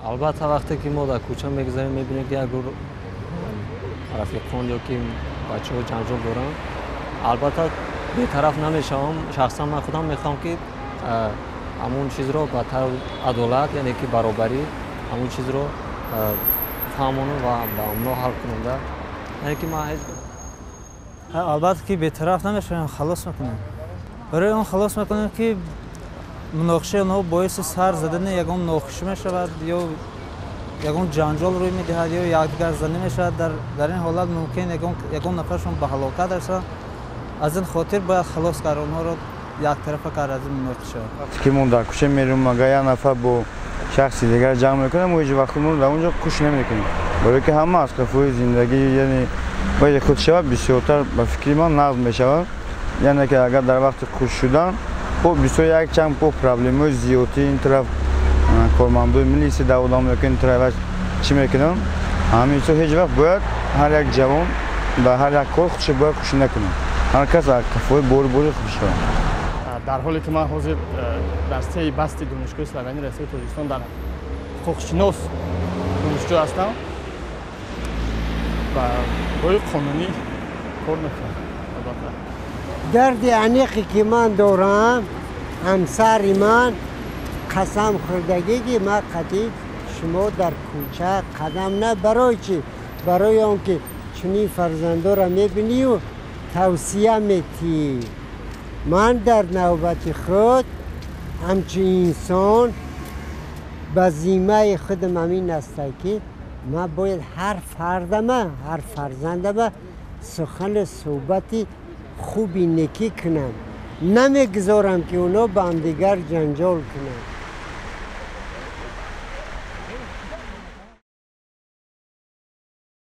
البته وقتی که ما در کوچه میگذاریم میبینیم که اگر رفیقان یا که بچه ها جنجال دارن البته بی‌طرف نمیشم. شخصا من خودم میخوام که همون چیز رو با عدالت یعنی که برابری همون چیز رو فهمونم و با اونا حل کنم. یعنی که ما البته که بی‌طرف نمیشم خلاص میکنیم. برای اون خلاص میکنیم که مناقشه اونها باعث سر زدن یکم مناقشه میشود یا یکم جنجال روی میدهد یا یکدیگر زنی میشود. در این حالت ممکن یکم نفرشون به هلاکت رسد. از این خاطر باید خلاص کرد اونها رو یک طرفه کرد از این مناقشه. وقتی که ما در کوچه میریم اگر یک نفر با شخصی دیگر جمع میکنه ما هیچ وقت در اونجا کوش نمیکنیم. برای که همه از قفوی زندگی یعنی باید خود شود بسیارتر به فکر ما نقض میشود. یعنی که اگر در وقت کوش شدن خب بسیار یک چند پرابلم‌های زیادی این طرف کارمندای ملیسی داودام میکنن این طرف چی میکنن همین تو هیچ وقت باید هر یک جوان و هر یک کار خودش باید کوش نکنه. هر کس از قفوی بوری خوش شود. در حالی که من حاضر درسته بستی دانشگاه اسلوانی رسته تاجیکستان در حقوق‌شناس دانشجو هستم و باید قانونی کار میکنم. درد عمیقی که من دارم همسر من قسم خوردگی که من قطعی شما در کوچه قدم نه برای چی؟ برای آنکه چنین فرزندا را میبینی و توصیه میتی. من در نوبت خود همچون انسان به ذمه خودم همین است که من باید هر فرزندم سخن صحبتی خوبی نکی کنم. نمیگذارم که اونا با هم دیگر جنجال کنن.